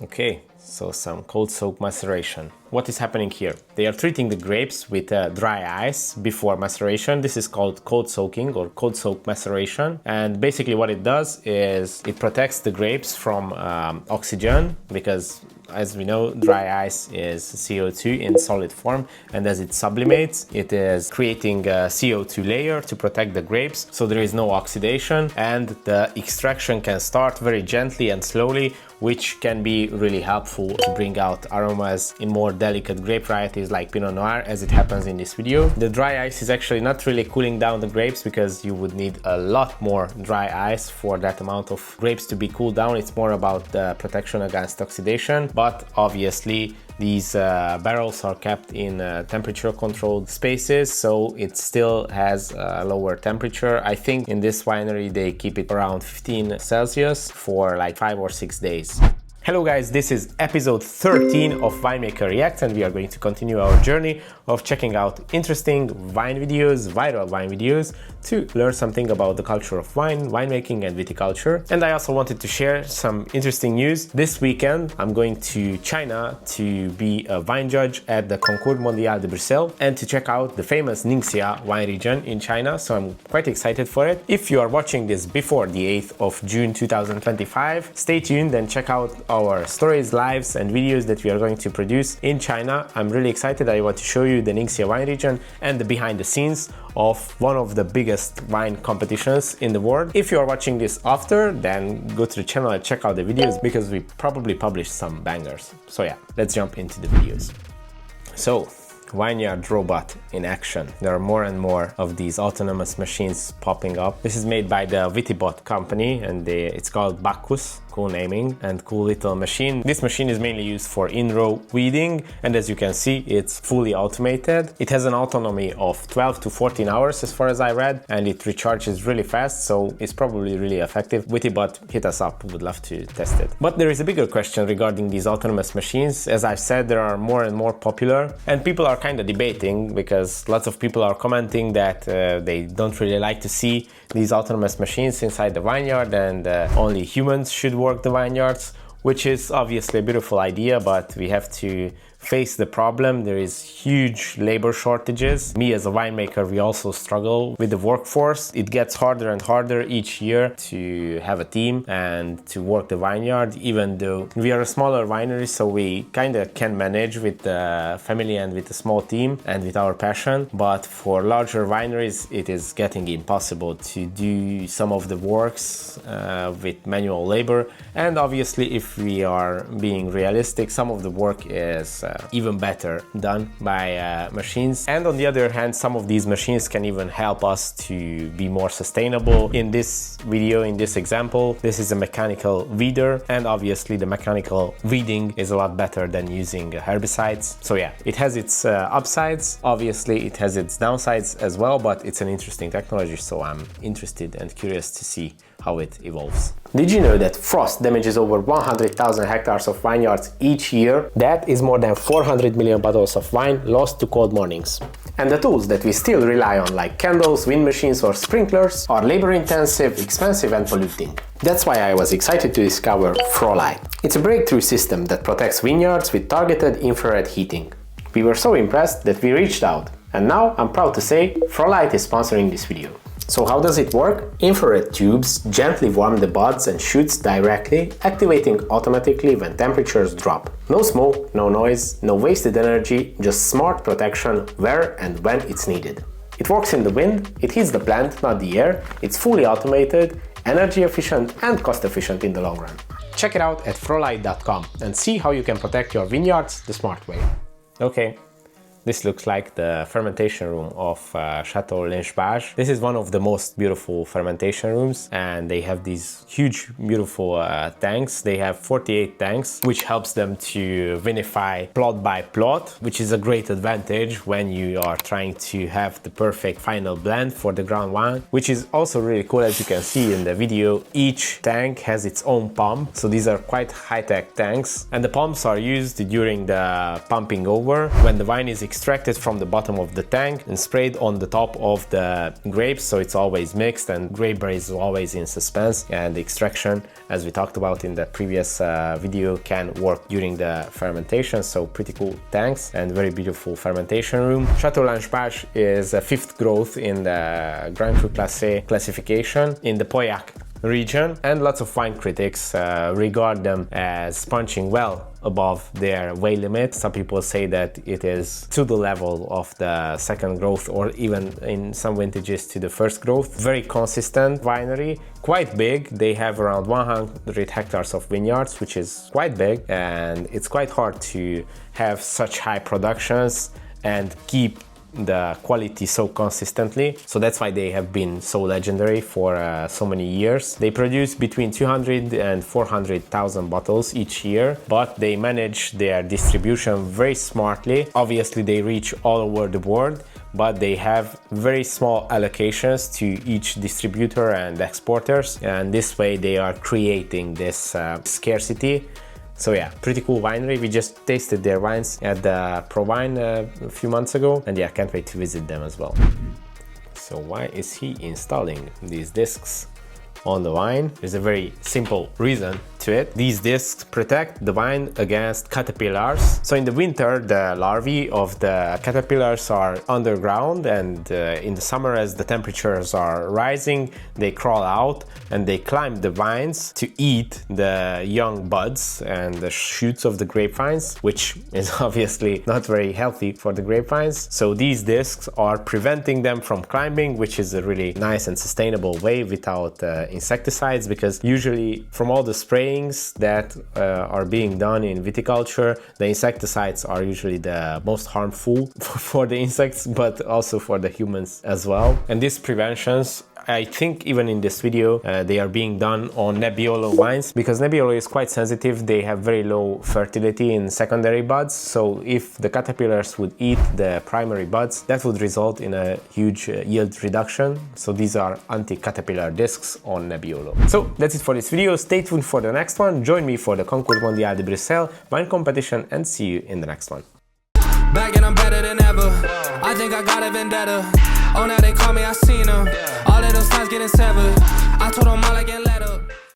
Okay, so some cold soak maceration. What is happening here? They are treating the grapes with dry ice before maceration. This is called cold soaking or cold soak maceration. And basically what it does is it protects the grapes from oxygen, because as we know, dry ice is CO2 in solid form, and as it sublimates, it is creating a CO2 layer to protect the grapes, so there is no oxidation, and the extraction can start very gently and slowly, which can be really helpful to bring out aromas in more delicate grape varieties like Pinot Noir, as it happens in this video. The dry ice is actually not really cooling down the grapes, because you would need a lot more dry ice for that amount of grapes to be cooled down. It's more about the protection against oxidation, but obviously these barrels are kept in temperature controlled spaces, so it still has a lower temperature. I think in this winery they keep it around 15 Celsius for like 5 or 6 days. Hello guys, this is episode 13 of Winemaker Reacts, and we are going to continue our journey of checking out interesting wine videos, viral wine videos, to learn something about the culture of wine, winemaking and viticulture. And I also wanted to share some interesting news. This weekend I'm going to China to be a wine judge at the Concours Mondial de Bruxelles and to check out the famous Ningxia wine region in China, so I'm quite excited for it. If you are watching this before the 8th of June 2025, stay tuned and check out our stories, lives and videos that we are going to produce in China. I'm really excited. I want to show you the Ningxia wine region and the behind the scenes of one of the biggest wine competitions in the world. If you are watching this after, then go to the channel and check out the videos, because we probably published some bangers. So yeah, let's jump into the videos. So, Vineyard robot in action. There are more and more of these autonomous machines popping up. This is made by the Vitibot company, and it's called Bacchus. Cool naming and cool little machine. This machine is mainly used for in-row weeding, and as you can see, it's fully automated. It has an autonomy of 12 to 14 hours as far as I read, and it recharges really fast, so it's probably really effective. Vitibot, hit us up, would love to test it. But there is a bigger question regarding these autonomous machines. As I've said, there are more and more popular, and people are kind of debating, because lots of people are commenting that they don't really like to see these autonomous machines inside the vineyard, and only humans should work the vineyards, which is obviously a beautiful idea, but we have to face the problem. There is huge labor shortages. Me as a winemaker, we also struggle with the workforce. It gets harder and harder each year to have a team and to work the vineyard, even though we are a smaller winery, so we kind of can manage with the family and with a small team and with our passion. But for larger wineries, it is getting impossible to do some of the works with manual labor. And obviously, if we are being realistic, some of the work is even better done by machines. And on the other hand, some of these machines can even help us to be more sustainable. In this video, in this example, this is a mechanical weeder, and obviously the mechanical weeding is a lot better than using herbicides. So yeah, it has its upsides. Obviously, it has its downsides as well, but it's an interesting technology, so I'm interested and curious to see how it evolves. Did you know that frost damages over 100,000 hectares of vineyards each year? That is more than 400 million bottles of wine lost to cold mornings. And the tools that we still rely on, like candles, wind machines or sprinklers, are labor-intensive, expensive and polluting. That's why I was excited to discover Frolight. It's a breakthrough system that protects vineyards with targeted infrared heating. We were so impressed that we reached out, and now I'm proud to say Frolight is sponsoring this video. So how does it work? Infrared tubes gently warm the buds and shoots directly, activating automatically when temperatures drop. No smoke, no noise, no wasted energy, just smart protection where and when it's needed. It works in the wind, it heats the plant, not the air, it's fully automated, energy efficient and cost efficient in the long run. Check it out at frolight.com and see how you can protect your vineyards the smart way. Okay. This looks like the fermentation room of Chateau Lynch-Bages. This is one of the most beautiful fermentation rooms, and they have these huge, beautiful tanks. They have 48 tanks, which helps them to vinify plot by plot, which is a great advantage when you are trying to have the perfect final blend for the ground wine, which is also really cool. As you can see in the video, each tank has its own pump. So these are quite high-tech tanks, and the pumps are used during the pumping over when the wine is extracted from the bottom of the tank and sprayed on the top of the grapes, so it's always mixed and grape berry is always in suspense, and the extraction, as we talked about in the previous video, can work during the fermentation. So pretty cool tanks and very beautiful fermentation room. Chateau Lynch-Bages is a 5th growth in the Grand Cru Classé classification in the Pauillac region, and lots of wine critics regard them as punching well above their weight limit. Some people say that it is to the level of the 2nd growth, or even in some vintages to the 1st growth. Very consistent winery, quite big. They have around 100 hectares of vineyards, which is quite big, and it's quite hard to have such high productions and keep the quality so consistently. So that's why they have been so legendary for so many years. They produce between 200 and 400,000 bottles each year, but they manage their distribution very smartly. Obviously they reach all over the world, but they have very small allocations to each distributor and exporters, and this way they are creating this scarcity. So yeah, pretty cool winery. We just tasted their wines at the ProWine a few months ago, and yeah, can't wait to visit them as well. So why is he installing these discs on the wine? There's a very simple reason to it. These discs protect the wine against caterpillars. So in the winter, the larvae of the caterpillars are underground, and in the summer, as the temperatures are rising, they crawl out and they climb the vines to eat the young buds and the shoots of the grapevines, which is obviously not very healthy for the grapevines. So these discs are preventing them from climbing, which is a really nice and sustainable way without insecticides, because usually from all the sprayings that are being done in viticulture, the insecticides are usually the most harmful for the insects, but also for the humans as well. And these preventions, I think even in this video, they are being done on Nebbiolo wines, because Nebbiolo is quite sensitive. They have very low fertility in secondary buds, so if the caterpillars would eat the primary buds, that would result in a huge yield reduction. So these are anti-caterpillar discs on Nebbiolo. So that's it for this video. Stay tuned for the next one. Join me for the Concours Mondial de Bruxelles wine competition, and see you in the next one. Back and I'm better than ever. I think I got a vendetta. Oh, now they call me, I seen them. All of those times getting severed. I told them all I get letters.